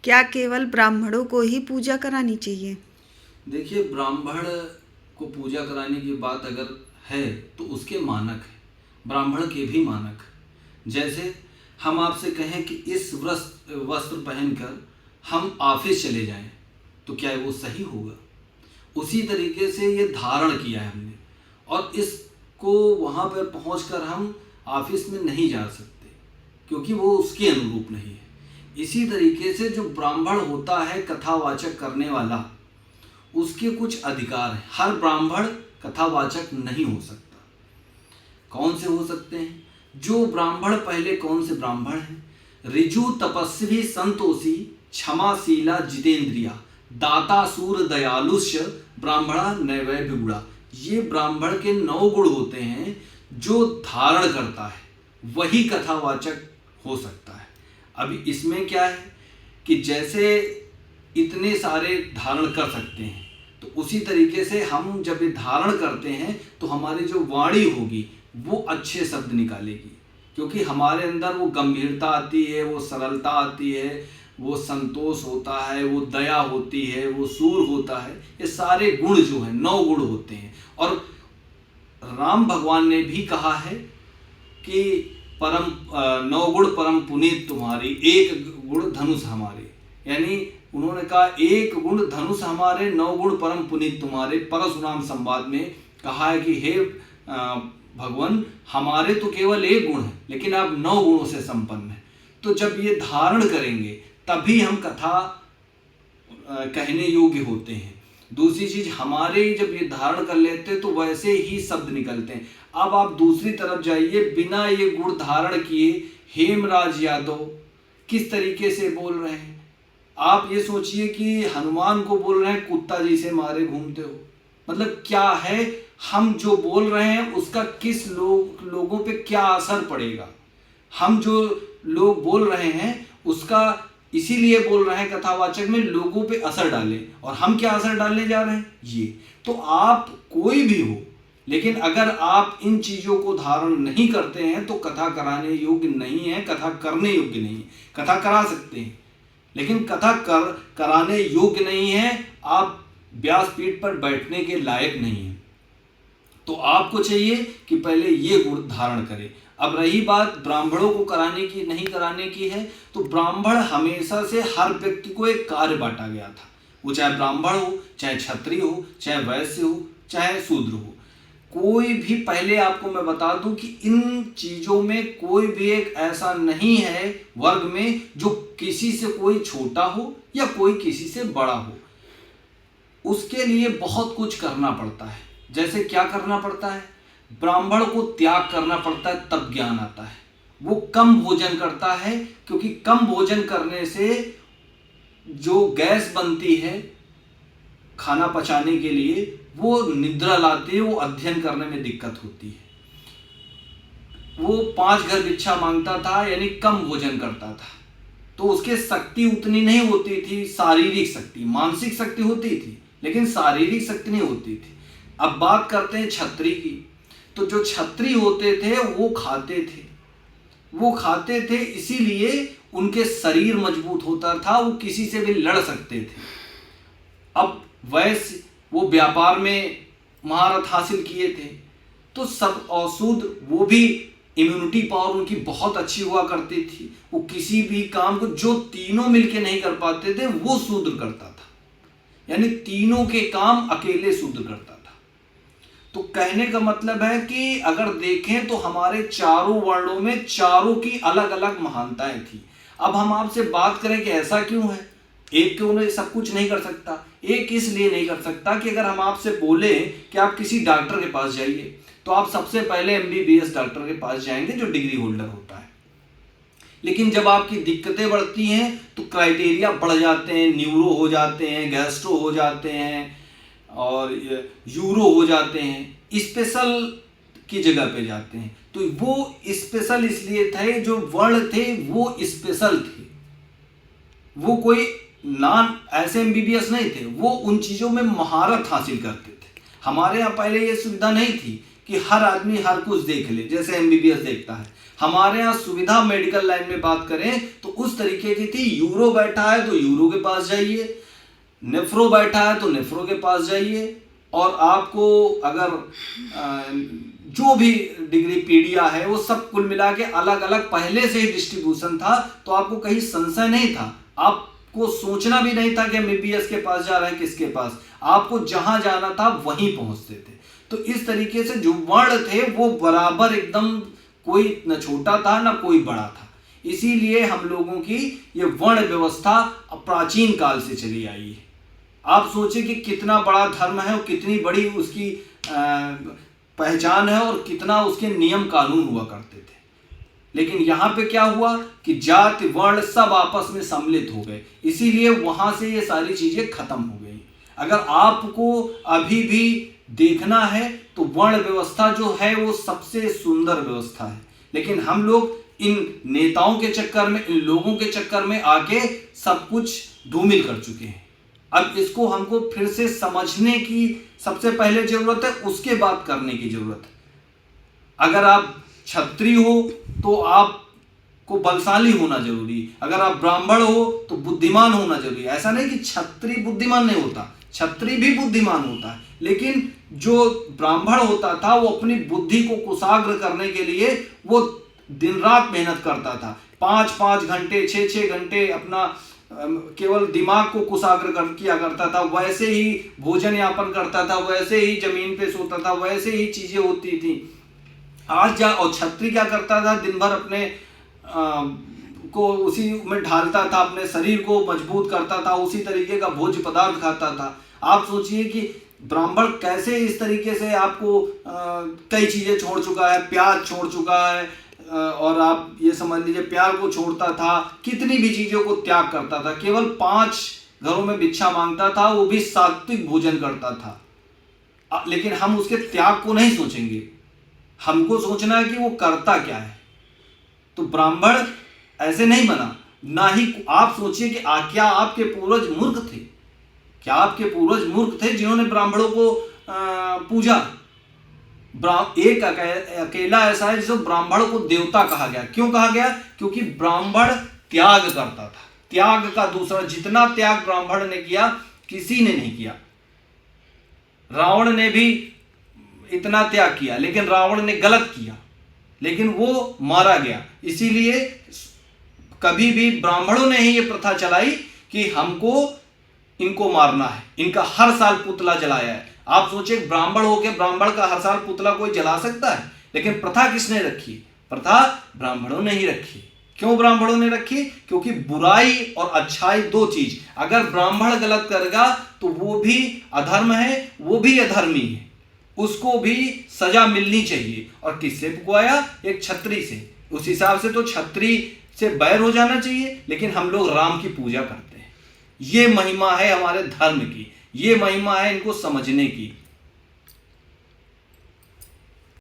क्या केवल ब्राह्मणों को ही पूजा करानी चाहिए? देखिए, ब्राह्मण को पूजा कराने की बात अगर है तो उसके मानक है, ब्राह्मण के भी मानक है। जैसे हम आपसे कहें कि इस वस्त्र पहनकर हम ऑफिस चले जाएं, तो क्या वो सही होगा? उसी तरीके से ये धारण किया है हमने, और इसको वहाँ पर पहुँचकर हम ऑफिस में नहीं जा सकते, क्योंकि वो उसके अनुरूप नहीं है। इसी तरीके से जो ब्राह्मण होता है कथावाचक करने वाला, उसके कुछ अधिकार हैं। हर ब्राह्मण कथावाचक नहीं हो सकता। कौन से हो सकते हैं? जो ब्राह्मण, पहले कौन से ब्राह्मण हैं? ऋजु तपस्वी संतोषी क्षमाशीला जितेंद्रिया दाता सूर दयालुष्य ब्राह्मणा नैवैभ्य गुणा। ये ब्राह्मण के 9 गुण होते हैं। जो धारण करता है वही कथावाचक हो सकता है। अभी इसमें क्या है कि जैसे इतने सारे धारण कर सकते हैं, तो उसी तरीके से हम जब ये धारण करते हैं तो हमारी जो वाणी होगी वो अच्छे शब्द निकालेगी, क्योंकि हमारे अंदर वो गंभीरता आती है, वो सरलता आती है, वो संतोष होता है, वो दया होती है, वो सूर होता है। ये सारे गुण जो हैं 9 गुण होते हैं। और राम भगवान ने भी कहा है कि परम 9 गुण परम पुनीत तुम्हारी, 1 गुण धनुष हमारे। यानी उन्होंने कहा 1 गुण धनुष हमारे, 9 गुण परम पुनीत तुम्हारे। परशुराम संवाद में कहा है कि हे भगवान, हमारे तो केवल 1 गुण है, लेकिन आप 9 गुणों से संपन्न है। तो जब ये धारण करेंगे तभी हम कथा कहने योग्य होते हैं। दूसरी चीज, हमारे जब ये धारण कर लेते हैं तो वैसे ही शब्द निकलते हैं। अब आप दूसरी तरफ जाइए, बिना ये गुण धारण किए हेमराज यादव किस तरीके से बोल रहे हैं। आप ये सोचिए कि हनुमान को बोल रहे हैं कुत्ता जी से मारे घूमते हो। मतलब क्या है, हम जो बोल रहे हैं उसका किस लोगों पे क्या असर पड़ेगा। हम जो लोग बोल रहे हैं उसका इसीलिए बोल रहे हैं कथावाचक में लोगों पे असर डाले, और हम क्या असर डालने जा रहे हैं ये। तो आप कोई भी हो, लेकिन अगर आप इन चीजों को धारण नहीं करते हैं तो कथा कराने योग्य नहीं है, कथा करने योग्य नहीं है। कथा करा सकते हैं लेकिन कथा कराने योग्य नहीं है। आप व्यासपीठ पर बैठने के लायक नहीं है। तो आपको चाहिए कि पहले ये गुण धारण करें। अब रही बात ब्राह्मणों को कराने की नहीं कराने की है, तो ब्राह्मण हमेशा से हर व्यक्ति को एक कार्य बांटा गया था। वो चाहे ब्राह्मण हो, चाहे क्षत्रिय हो, चाहे वैश्य हो, चाहे शूद्र हो, कोई भी। पहले आपको मैं बता दूं कि इन चीजों में कोई भी एक ऐसा नहीं है वर्ग में जो किसी से कोई छोटा हो या कोई किसी से बड़ा हो। उसके लिए बहुत कुछ करना पड़ता है। जैसे क्या करना पड़ता है? ब्राह्मण को त्याग करना पड़ता है, तब ज्ञान आता है। वो कम भोजन करता है, क्योंकि कम भोजन करने से जो गैस बनती है खाना पचाने के लिए, वो निद्रा लाती है, वो अध्ययन करने में दिक्कत होती है। वो 5 घर भिक्षा मांगता था, यानी कम भोजन करता था, तो उसके शक्ति उतनी नहीं होती थी। शारीरिक शक्ति, मानसिक शक्ति होती थी, लेकिन शारीरिक शक्ति नहीं होती थी। अब बात करते हैं क्षत्रिय की। तो जो क्षत्रिय होते थे वो खाते थे इसीलिए उनके शरीर मजबूत होता था, वो किसी से भी लड़ सकते थे। अब वैश्य वो व्यापार में महारत हासिल किए थे, तो सब और शूद्र वो भी इम्यूनिटी पावर उनकी बहुत अच्छी हुआ करती थी। वो किसी भी काम को जो तीनों मिलके नहीं कर पाते थे वो शूद्र करता था, यानी तीनों के काम अकेले शूद्र करता था। तो कहने का मतलब है कि अगर देखें तो हमारे चारों वर्णों में चारों की अलग अलग महानताएं थी। अब हम आपसे बात करें कि ऐसा क्यों है, एक क्यों नहीं सब कुछ नहीं कर सकता। एक इसलिए नहीं कर सकता कि अगर हम आपसे बोले कि आप किसी डॉक्टर के पास जाइए, तो आप सबसे पहले MBBS डॉक्टर के पास जाएंगे जो डिग्री होल्डर होता है। लेकिन जब आपकी दिक्कतें बढ़ती हैं तो क्राइटेरिया बढ़ जाते हैं, न्यूरो हो जाते हैं, गैस्ट्रो हो जाते हैं, और यूरो हो जाते हैं, स्पेशल की जगह पे जाते हैं। तो वो स्पेशल इसलिए थे, जो वर्ण थे वो स्पेशल थे, वो कोई नॉन ऐसे MBBS नहीं थे, वो उन चीज़ों में महारत हासिल करते थे। हमारे यहाँ पहले ये सुविधा नहीं थी कि हर आदमी हर कुछ देख ले, जैसे एमबीबीएस देखता है। हमारे यहाँ सुविधा मेडिकल लाइन में बात करें तो उस तरीके की थी, यूरो बैठा है तो यूरो के पास जाइए, नेफ्रो बैठा है तो नेफ्रो के पास जाइए, और आपको अगर जो भी डिग्री पीडिया है वो सब कुल मिला के अलग अलग पहले से ही डिस्ट्रीब्यूशन था, तो आपको कहीं संशय नहीं था, आपको सोचना भी नहीं था कि एमबीबीएस के पास जा रहे हैं किसके पास, आपको जहां जाना था वहीं पहुंचते थे। तो इस तरीके से जो वर्ण थे वो बराबर एकदम, कोई न छोटा था न कोई बड़ा था। इसीलिए हम लोगों की ये वर्ण व्यवस्था प्राचीन काल से चली आई है। आप सोचिए कि कितना बड़ा धर्म है और कितनी बड़ी उसकी पहचान है और कितना उसके नियम कानून हुआ करते थे। लेकिन यहाँ पे क्या हुआ कि जाति वर्ण सब आपस में सम्मिलित हो गए, इसीलिए वहां से ये सारी चीजें खत्म हो गई। अगर आपको अभी भी देखना है तो वर्ण व्यवस्था जो है वो सबसे सुंदर व्यवस्था है, लेकिन हम लोग इन नेताओं के चक्कर में, इन लोगों के चक्कर में आके सब कुछ धूमिल कर चुके हैं। अब इसको हमको फिर से समझने की सबसे पहले जरूरत है, उसके बाद करने की जरूरत है। अगर आप क्षत्रिय हो तो आपको बलशाली होना जरूरी, अगर आप ब्राह्मण हो तो बुद्धिमान होना जरूरी। ऐसा नहीं कि क्षत्रिय बुद्धिमान नहीं होता, क्षत्रिय भी बुद्धिमान होता है, लेकिन जो ब्राह्मण होता था वो अपनी बुद्धि को कुशाग्र करने के लिए वो दिन रात मेहनत करता था, 5-5 घंटे 6-6 घंटे अपना केवल दिमाग को कुशाग्र किया करता था, वैसे ही भोजन यापन करता था, वैसे ही जमीन पे सोता था, वैसे ही चीजें होती थी। आज और क्षत्रिय क्या करता था, दिन भर अपने को उसी में ढालता था, अपने शरीर को मजबूत करता था, उसी तरीके का भोज्य पदार्थ खाता था। आप सोचिए कि ब्राह्मण कैसे इस तरीके से आपको कई चीजें छोड़ चुका है, प्याज छोड़ चुका है, और आप ये समझ लीजिए प्यार को छोड़ता था, कितनी भी चीजों को त्याग करता था, केवल 5 घरों में भिक्षा मांगता था, वो भी सात्विक भोजन करता था। लेकिन हम उसके त्याग को नहीं सोचेंगे, हमको सोचना है कि वो करता क्या है। तो ब्राह्मण ऐसे नहीं बना, ना ही आप सोचिए कि क्या आपके पूर्वज मूर्ख थे? क्या आपके पूर्वज मूर्ख थे जिन्होंने ब्राह्मणों को पूजा? एक अकेला ऐसा है जिसे ब्राह्मण को देवता कहा गया। क्यों कहा गया? क्योंकि ब्राह्मण त्याग करता था, त्याग का दूसरा, जितना त्याग ब्राह्मण ने किया किसी ने नहीं किया। रावण ने भी इतना त्याग किया, लेकिन रावण ने गलत किया, लेकिन वो मारा गया। इसीलिए कभी भी ब्राह्मणों ने ही ये प्रथा चलाई कि हमको इनको मारना है, इनका हर साल पुतला जलाया है। आप सोचिए ब्राह्मण होके ब्राह्मण का हर साल पुतला कोई जला सकता है? लेकिन प्रथा किसने रखी? प्रथा ब्राह्मणों ने ही रखी। क्यों ब्राह्मणों ने रखी? क्योंकि बुराई और अच्छाई दो चीज, अगर ब्राह्मण गलत करेगा तो वो भी अधर्म है, वो भी अधर्मी है, उसको भी सजा मिलनी चाहिए। और किससे पुकाया? एक क्षत्रिय से। उस हिसाब से तो क्षत्रिय से बैर हो जाना चाहिए, लेकिन हम लोग राम की पूजा करते हैं। ये महिमा है हमारे धर्म की, ये महिमा है इनको समझने की।